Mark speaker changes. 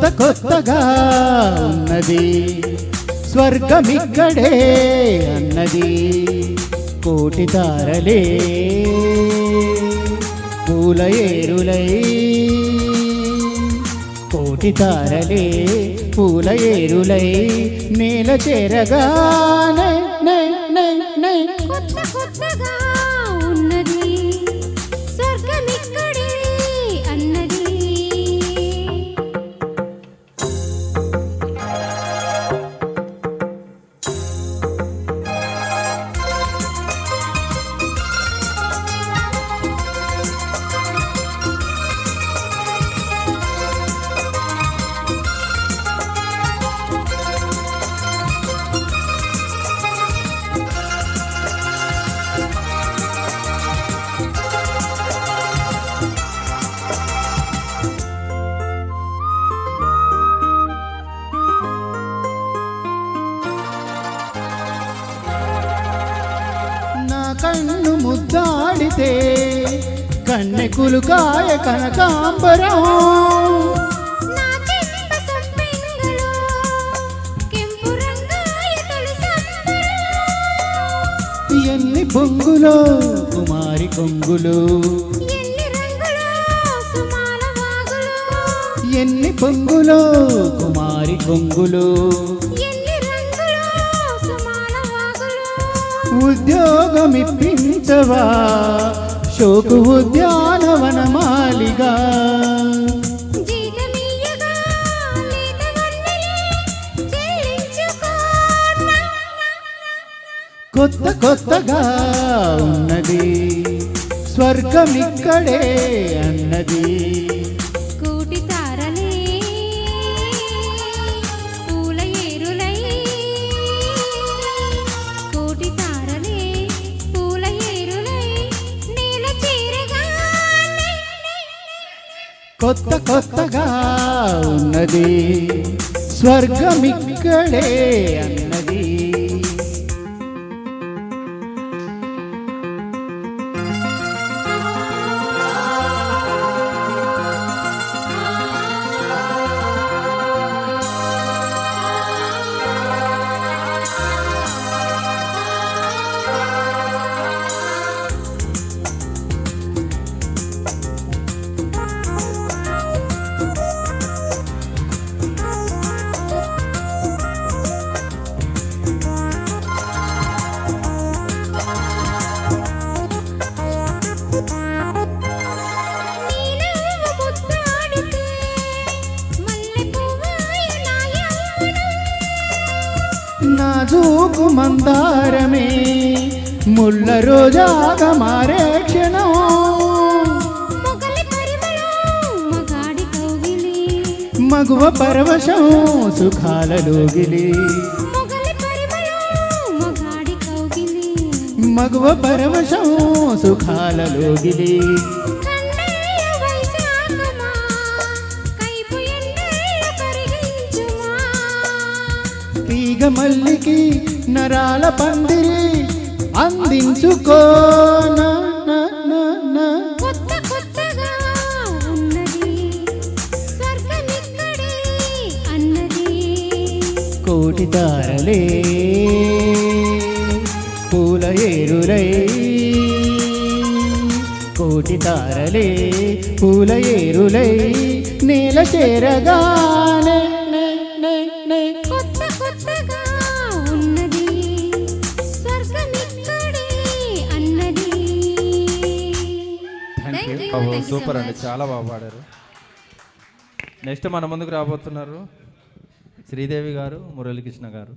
Speaker 1: కొత్త కొత్తగా ఉన్నది స్వర్గమిక్కడే అన్నది కోటి తారలే పూల ఏరులై కోటి తారలే పూల ఏరులై నేల చేరగానే
Speaker 2: కొత్త కొత్తగా ఉన్నది స్వర్గమిక్కడే అన్నది.
Speaker 1: కన్ను ముద్దాడితే కన్నెకులు కాయ కనకాంబరం ఎన్ని పొంగులో కుమారి కొంగులు ఎన్ని పొంగులో కుమారి కొంగులు ఉద్యోగమిప్పించవా శోకు ఉద్యానవనమాలిగా కొత్త కొత్తగా ఉన్నది స్వర్గమిక్కడే అన్నది కొత్త కొత్తగా ఉన్నది స్వర్గమిక్కడే అన్నది. నాజూకు మందారమే ముళ్ళ రోజాగా మారే క్షణం మగువ పరవశం సుఖాలలోగిలి మగువ పరవశం సుఖాలలోగిలి తీగ మల్లికి నరాల పందిరి అందించుకో కోటి తారలే పూల ఏరులై కోటి తారలే పూల ఏరులై నేల చేరగానే
Speaker 3: సూపర్ అండి, చాలా బాగా పాడారు. నెక్స్ట్ మన ముందుకు రాబోతున్నారు శ్రీదేవి గారు, మురళీకృష్ణ గారు.